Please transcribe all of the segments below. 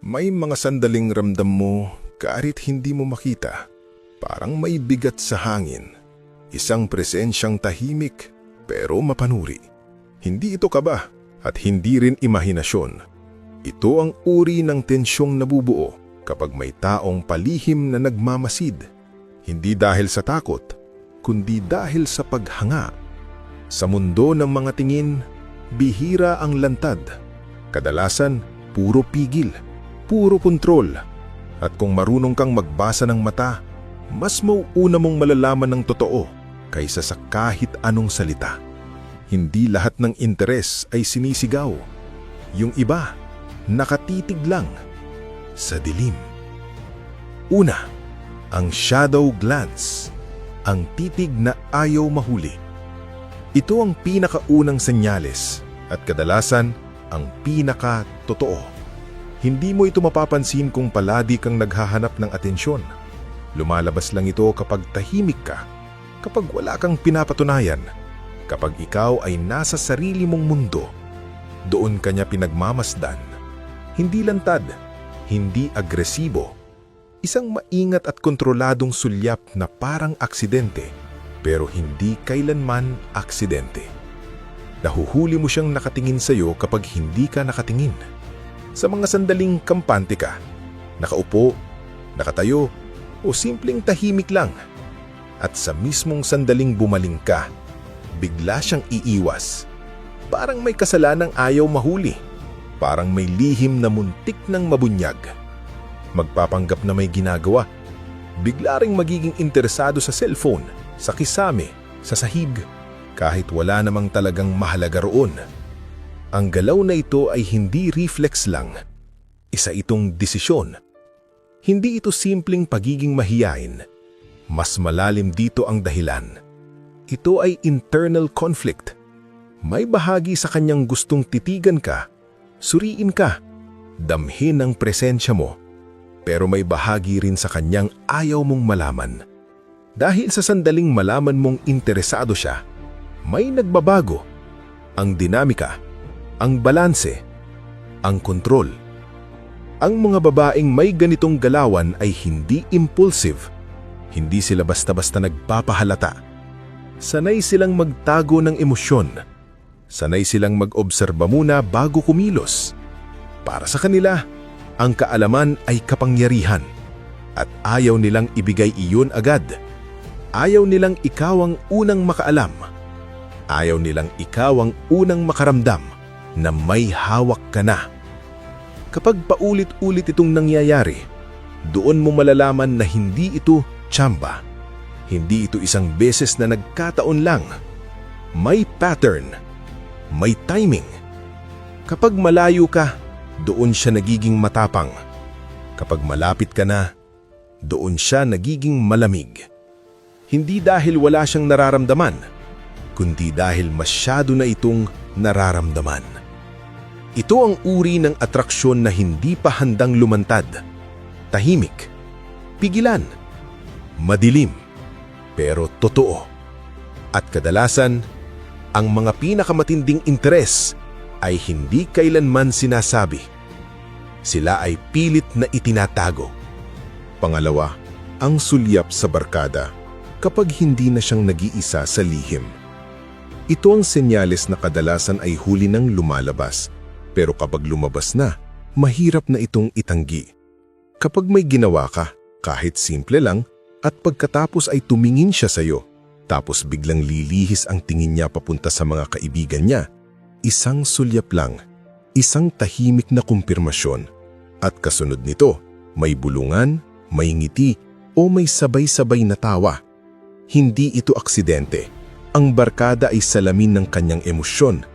May mga sandaling ramdam mo kahit hindi mo makita. Parang may bigat sa hangin. Isang presensyang tahimik pero mapanuri. Hindi ito kaba at hindi rin imahinasyon. Ito ang uri ng tensyong nabubuo kapag may taong palihim na nagmamasid. Hindi dahil sa takot, kundi dahil sa paghanga. Sa mundo ng mga tingin, bihira ang lantad. Kadalasan, puro pigil, puro kontrol. At kung marunong kang magbasa ng mata, mas mauuna mong malalaman ng totoo kaysa sa kahit anong salita. Hindi lahat ng interes ay sinisigaw. Yung iba, nakatitig lang sa dilim. Una, ang shadow glance, ang titig na ayaw mahuli. Ito ang pinakaunang senyales at kadalasan ang pinaka-totoo. Hindi mo ito mapapansin kung palagi kang naghahanap ng atensyon. Lumalabas lang ito kapag tahimik ka, kapag wala kang pinapatunayan, kapag ikaw ay nasa sarili mong mundo. Doon ka niya pinagmamasdan. Hindi lantad, hindi agresibo. Isang maingat at kontroladong sulyap na parang aksidente, pero hindi kailanman aksidente. Nahuhuli mo siyang nakatingin sa iyo kapag hindi ka nakatingin. Sa mga sandaling kampante ka, nakaupo, nakatayo, o simpleng tahimik lang. At sa mismong sandaling bumaling ka, bigla siyang iiwas. Parang may kasalanang ayaw mahuli. Parang may lihim na muntik ng mabunyag. Magpapanggap na may ginagawa. Bigla ring magiging interesado sa cellphone, sa kisame, sa sahig, kahit wala namang talagang mahalaga roon. Ang galaw na ito ay hindi reflex lang. Isa itong desisyon. Hindi ito simpleng pagiging mahiyain. Mas malalim dito ang dahilan. Ito ay internal conflict. May bahagi sa kanyang gustong titigan ka, suriin ka, damhin ang presensya mo. Pero may bahagi rin sa kanyang ayaw mong malaman. Dahil sa sandaling malaman mong interesado siya, may nagbabago. Ang dinamika, ang balanse, ang kontrol. Ang mga babaeng may ganitong galawan ay hindi impulsive. Hindi sila basta-basta nagpapahalata. Sanay silang magtago ng emosyon. Sanay silang mag-obserba muna bago kumilos. Para sa kanila, ang kaalaman ay kapangyarihan. At ayaw nilang ibigay iyon agad. Ayaw nilang ikaw ang unang makaalam. Ayaw nilang ikaw ang unang makaramdam na may hawak ka na. Kapag paulit-ulit itong nangyayari, doon mo malalaman na hindi ito tsamba. Hindi ito isang beses na nagkataon lang. May pattern. May timing. Kapag malayo ka, doon siya nagiging matapang. Kapag malapit ka na, doon siya nagiging malamig. Hindi dahil wala siyang nararamdaman, kundi dahil masyado na itong nararamdaman. Ito ang uri ng atraksyon na hindi pa handang lumantad. Tahimik, pigilan, madilim, pero totoo. At kadalasan, ang mga pinakamatinding interes ay hindi kailanman sinasabi. Sila ay pilit na itinatago. Pangalawa, ang sulyap sa barkada kapag hindi na siyang nag-iisa sa lihim. Ito ang senyales na kadalasan ay huli ng lumalabas. Pero kapag lumabas na, mahirap na itong itanggi. Kapag may ginawa ka, kahit simple lang, at pagkatapos ay tumingin siya sa iyo, tapos biglang lilihis ang tingin niya papunta sa mga kaibigan niya, isang sulyap lang, isang tahimik na kumpirmasyon. At kasunod nito, may bulungan, may ngiti, o may sabay-sabay na tawa. Hindi ito aksidente. Ang barkada ay salamin ng kanyang emosyon.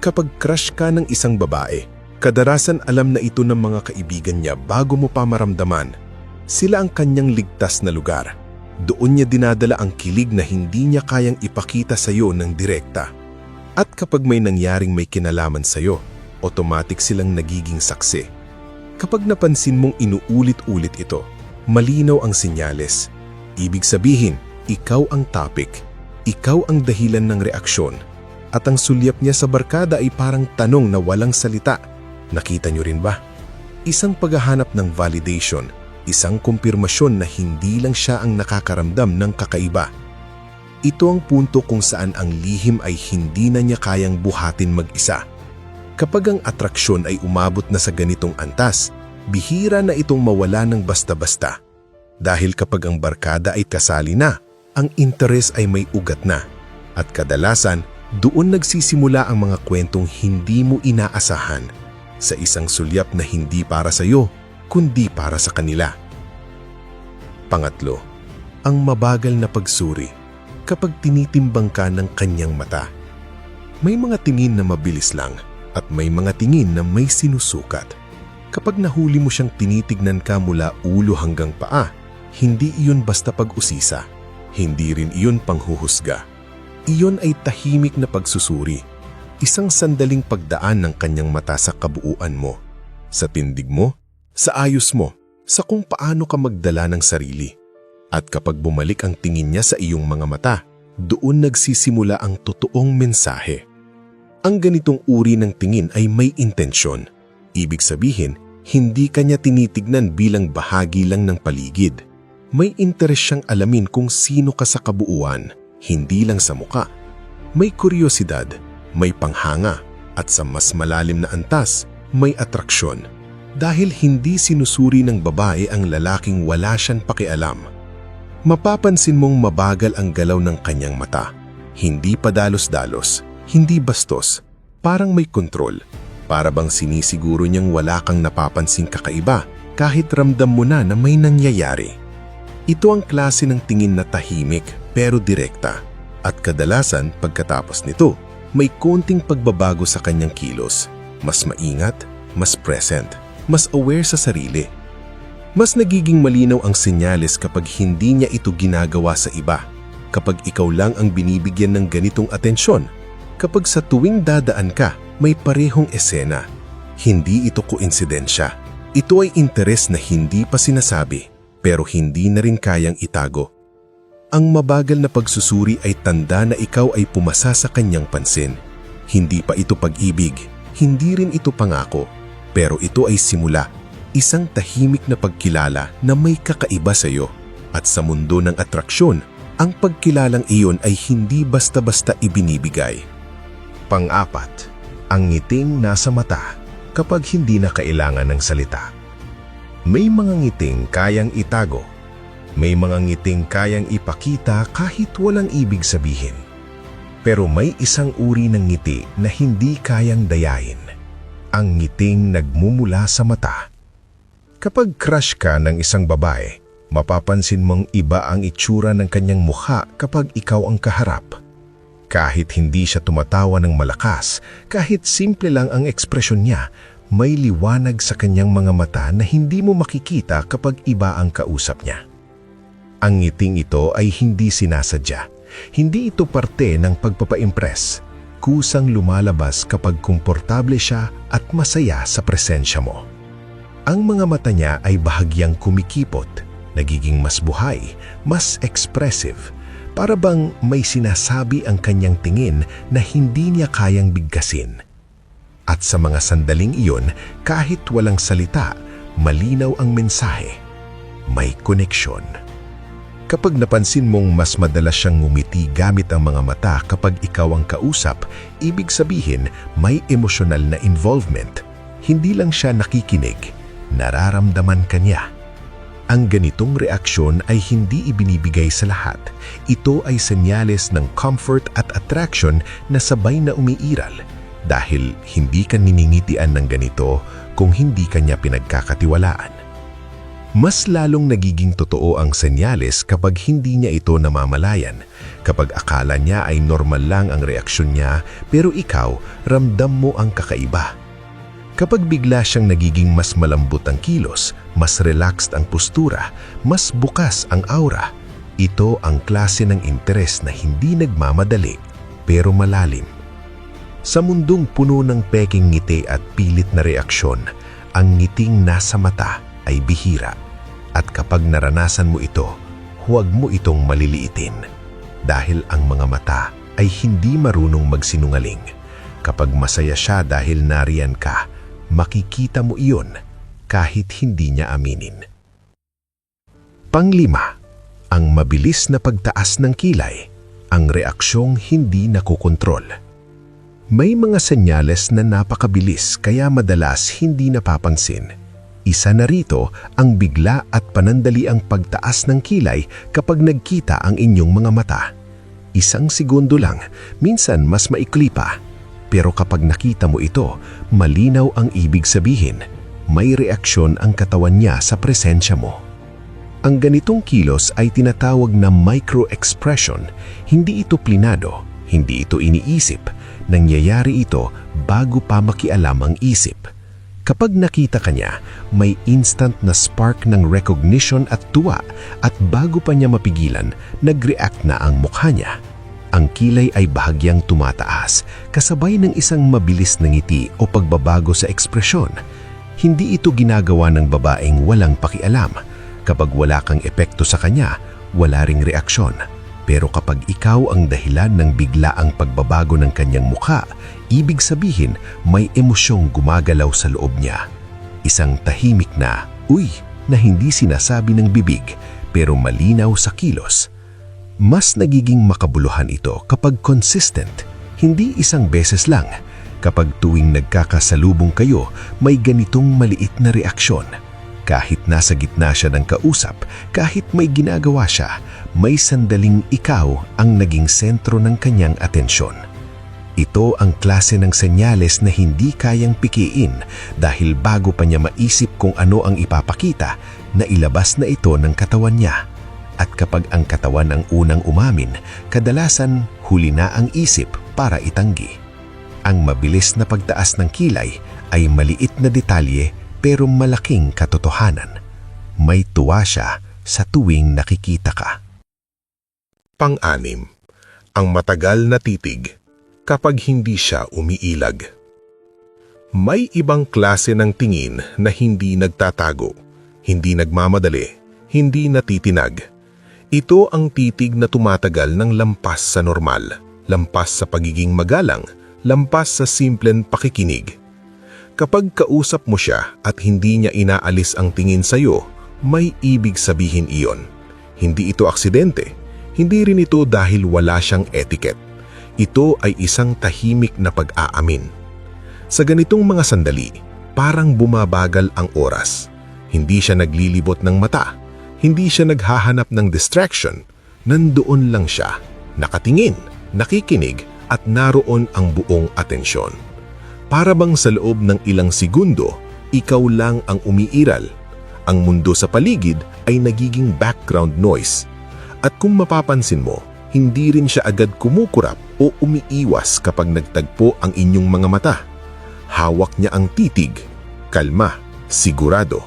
Kapag crush ka ng isang babae, kadalasan alam na ito ng mga kaibigan niya bago mo pa maramdaman. Sila ang kanyang ligtas na lugar. Doon niya dinadala ang kilig na hindi niya kayang ipakita sa iyo ng direkta. At kapag may nangyaring may kinalaman sa iyo, automatic silang nagiging saksi. Kapag napansin mong inuulit-ulit ito, malinaw ang senyales. Ibig sabihin, ikaw ang topic. Ikaw ang dahilan ng reaksyon. At ang sulyap niya sa barkada ay parang tanong na walang salita. Nakita niyo rin ba? Isang paghahanap ng validation, isang kumpirmasyon na hindi lang siya ang nakakaramdam ng kakaiba. Ito ang punto kung saan ang lihim ay hindi na niya kayang buhatin mag-isa. Kapag ang atraksyon ay umabot na sa ganitong antas, bihira na itong mawala ng basta-basta. Dahil kapag ang barkada ay kasali na, ang interes ay may ugat na. At kadalasan, doon nagsisimula ang mga kwentong hindi mo inaasahan sa isang sulyap na hindi para sa iyo, kundi para sa kanila. Pangatlo, ang mabagal na pagsuri kapag tinitimbang ka ng kanyang mata. May mga tingin na mabilis lang at may mga tingin na may sinusukat. Kapag nahuli mo siyang tinitignan ka mula ulo hanggang paa, hindi iyon basta pag-usisa, hindi rin iyon panghuhusga. Iyon ay tahimik na pagsusuri, isang sandaling pagdaan ng kanyang mata sa kabuuan mo, sa tindig mo, sa ayos mo, sa kung paano ka magdala ng sarili. At kapag bumalik ang tingin niya sa iyong mga mata, doon nagsisimula ang totoong mensahe. Ang ganitong uri ng tingin ay may intensyon. Ibig sabihin, hindi kanya tinitignan bilang bahagi lang ng paligid. May interes siyang alamin kung sino ka sa kabuuan, hindi lang sa muka. May kuryosidad, may panghanga, at sa mas malalim na antas, may atraksyon. Dahil hindi sinusuri ng babae ang lalaking wala siyang pakialam. Mapapansin mong mabagal ang galaw ng kanyang mata. Hindi padalos-dalos, hindi bastos, parang may kontrol. Para bang sinisiguro niyang wala kang napapansing kakaiba kahit ramdam mo na may nangyayari. Ito ang klase ng tingin na tahimik pero direkta. At kadalasan pagkatapos nito, may konting pagbabago sa kanyang kilos. Mas maingat, mas present, mas aware sa sarili. Mas nagiging malinaw ang senyales kapag hindi niya ito ginagawa sa iba. Kapag ikaw lang ang binibigyan ng ganitong atensyon. Kapag sa tuwing dadaan ka, may parehong esena. Hindi ito koinsidensya. Ito ay interes na hindi pa sinasabi, pero hindi na rin kayang itago. Ang mabagal na pagsusuri ay tanda na ikaw ay pumasa sa kanyang pansin. Hindi pa ito pag-ibig, hindi rin ito pangako. Pero ito ay simula, isang tahimik na pagkilala na may kakaiba sa iyo. At sa mundo ng atraksyon, ang pagkilalang iyon ay hindi basta-basta ibinibigay. Pang-apat, ang ngiting nasa mata kapag hindi na kailangan ng salita. May mga ngiting kayang itago. May mga ngiting kayang ipakita kahit walang ibig sabihin. Pero may isang uri ng ngiti na hindi kayang dayain. Ang ngiting nagmumula sa mata. Kapag crush ka ng isang babae, mapapansin mong iba ang itsura ng kanyang mukha kapag ikaw ang kaharap. Kahit hindi siya tumatawa ng malakas, kahit simple lang ang ekspresyon niya, may liwanag sa kanyang mga mata na hindi mo makikita kapag iba ang kausap niya. Ang ngiting ito ay hindi sinasadya. Hindi ito parte ng pagpapa-impress. Kusang lumalabas kapag komportable siya at masaya sa presensya mo. Ang mga mata niya ay bahagyang kumikipot, nagiging mas buhay, mas expressive, para bang may sinasabi ang kanyang tingin na hindi niya kayang bigkasin. At sa mga sandaling iyon, kahit walang salita, malinaw ang mensahe. May koneksyon. Kapag napansin mong mas madalas siyang ngumiti gamit ang mga mata kapag ikaw ang kausap, ibig sabihin may emosyonal na involvement. Hindi lang siya nakikinig, nararamdaman ka niya. Ang ganitong reaksyon ay hindi ibinibigay sa lahat. Ito ay senyales ng comfort at attraction na sabay na umiiral dahil hindi ka niningitian ng ganito kung hindi ka niya pinagkakatiwalaan. Mas lalong nagiging totoo ang senyales kapag hindi niya ito namamalayan, kapag akala niya ay normal lang ang reaksyon niya pero ikaw ramdam mo ang kakaiba. Kapag bigla siyang nagiging mas malambot ang kilos, mas relaxed ang postura, mas bukas ang aura, ito ang klase ng interes na hindi nagmamadali pero malalim. Sa mundong puno ng peking ngiti at pilit na reaksyon, ang ngiting nasa mata ay bihira. At kapag naranasan mo ito, huwag mo itong maliliitin. Dahil ang mga mata ay hindi marunong magsinungaling. Kapag masaya siya dahil nariyan ka, makikita mo iyon. kahit hindi niya aminin. Panglima, ang mabilis na pagtaas ng kilay, ang reaksyong hindi nakokontrol. May mga senyales na napakabilis kaya madalas hindi napapansin. Isa na rito ang bigla at panandaliang pagtaas ng kilay kapag nagkita ang inyong mga mata. 1 segundo lang, minsan mas maikli pa. Pero kapag nakita mo ito, malinaw ang ibig sabihin. May reaksyon ang katawan niya sa presensya mo. Ang ganitong kilos ay tinatawag na micro-expression. Hindi ito plinado, hindi ito iniisip. Nangyayari ito bago pa makialam ang isip. Kapag nakita ka niya, may instant na spark ng recognition at tuwa at bago pa niya mapigilan, nag-react na ang mukha niya. Ang kilay ay bahagyang tumataas, kasabay ng isang mabilis na ngiti o pagbabago sa ekspresyon. Hindi ito ginagawa ng babaeng walang pakialam. Kapag wala kang epekto sa kanya, wala ring reaksyon. Pero kapag ikaw ang dahilan ng biglaang pagbabago ng kanyang mukha, ibig sabihin may emosyong gumagalaw sa loob niya. Isang tahimik na, uy, na hindi sinasabi ng bibig, pero malinaw sa kilos. Mas nagiging makabuluhan ito kapag consistent, hindi isang beses lang. Kapag tuwing nagkakasalubong kayo, may ganitong maliit na reaksyon. Kahit nasa gitna siya ng kausap, kahit may ginagawa siya, may sandaling ikaw ang naging sentro ng kanyang atensyon. Ito ang klase ng senyales na hindi kayang pikiin dahil bago pa niya maisip kung ano ang ipapakita, nailabas na ito ng katawan niya. At kapag ang katawan ang unang umamin, kadalasan huli na ang isip para itanggi. Ang mabilis na pagtaas ng kilay ay maliit na detalye pero malaking katotohanan. May tuwa siya sa tuwing nakikita ka. Pang-anim, ang matagal na titig kapag hindi siya umiilag. May ibang klase ng tingin na hindi nagtatago, hindi nagmamadali, hindi natitinag. Ito ang titig na tumatagal ng lampas sa normal, lampas sa pagiging magalang, lampas sa simpleng pakikinig. Kapag kausap mo siya at hindi niya inaalis ang tingin sa'yo, may ibig sabihin iyon. Hindi ito aksidente, hindi rin ito dahil wala siyang etiquette. Ito ay isang tahimik na pag-aamin. Sa ganitong mga sandali, parang bumabagal ang oras. Hindi siya naglilibot ng mata, hindi siya naghahanap ng distraction. Nandoon lang siya, nakatingin, nakikinig at naroon ang buong atensyon. Para bang sa loob ng ilang segundo, ikaw lang ang umiiral. Ang mundo sa paligid ay nagiging background noise. At kung mapapansin mo, hindi rin siya agad kumukurap o umiiwas kapag nagtagpo ang inyong mga mata. Hawak niya ang titig, kalma, sigurado.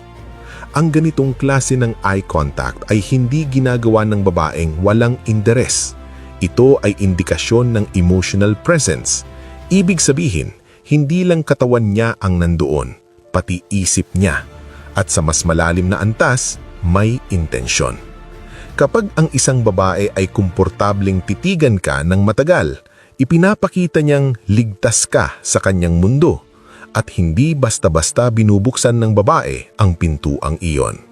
Ang ganitong klase ng eye contact ay hindi ginagawa ng babaeng walang interes. Ito ay indikasyon ng emotional presence. Ibig sabihin, hindi lang katawan niya ang nandoon, pati isip niya. At sa mas malalim na antas, may intensyon. Kapag ang isang babae ay komportableng titigan ka ng matagal, ipinapakita niyang ligtas ka sa kanyang mundo at hindi basta-basta binubuksan ng babae ang pintuang iyon.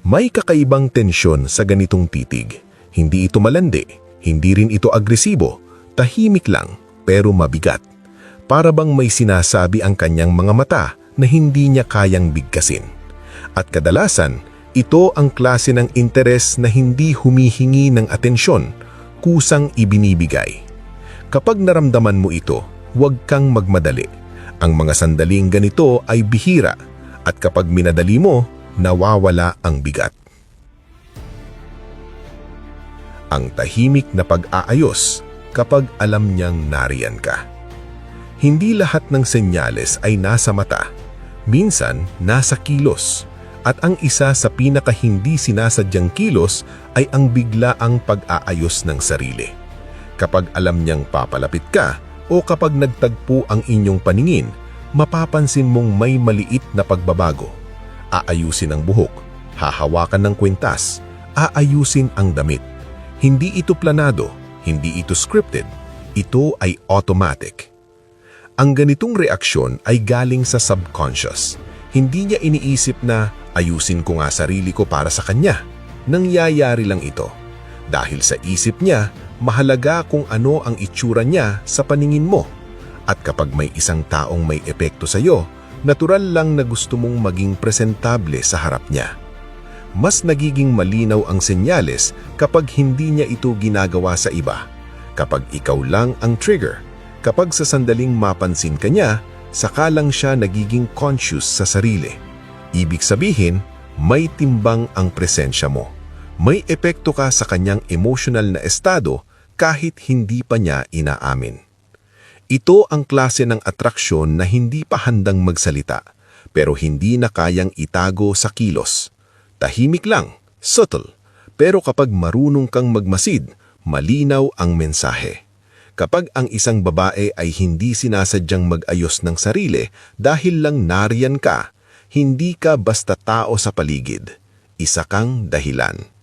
May kakaibang tensyon sa ganitong titig. Hindi ito malandi, hindi rin ito agresibo, tahimik lang pero mabigat. Para bang may sinasabi ang kanyang mga mata na hindi niya kayang bigkasin. At kadalasan, ito ang klase ng interes na hindi humihingi ng atensyon, kusang ibinibigay. Kapag naramdaman mo ito, huwag kang magmadali. Ang mga sandaling ganito ay bihira at kapag minadali mo, nawawala ang bigat. Ang tahimik na pag-aayos kapag alam niyang nariyan ka. Hindi lahat ng senyales ay nasa mata. Minsan, nasa kilos. At ang isa sa pinaka-hindi sinasadyang kilos ay ang biglaang pag-aayos ng sarili. Kapag alam niyang papalapit ka o kapag nagtagpo ang inyong paningin, mapapansin mong may maliit na pagbabago. Aayusin ang buhok, hahawakan ng kwintas, aayusin ang damit. Hindi ito planado, hindi ito scripted, ito ay automatic. Ang ganitong reaksyon ay galing sa subconscious. Hindi niya iniisip na ayusin ko nga sarili ko para sa kanya. Nangyayari lang ito. Dahil sa isip niya, mahalaga kung ano ang itsura niya sa paningin mo. At kapag may isang taong may epekto sa iyo, natural lang na gusto mong maging presentable sa harap niya. Mas nagiging malinaw ang senyales kapag hindi niya ito ginagawa sa iba. Kapag ikaw lang ang trigger, kapag sa sandaling mapansin ka niya, saka lang siya nagiging conscious sa sarili. Ibig sabihin, may timbang ang presensya mo. May epekto ka sa kanyang emotional na estado kahit hindi pa niya inaamin. Ito ang klase ng atraksyon na hindi pa handang magsalita, pero hindi na kayang itago sa kilos. Tahimik lang, subtle, pero kapag marunong kang magmasid, malinaw ang mensahe. Kapag ang isang babae ay hindi sinasadyang mag-ayos ng sarili dahil lang nariyan ka, hindi ka basta tao sa paligid. Isa kang dahilan.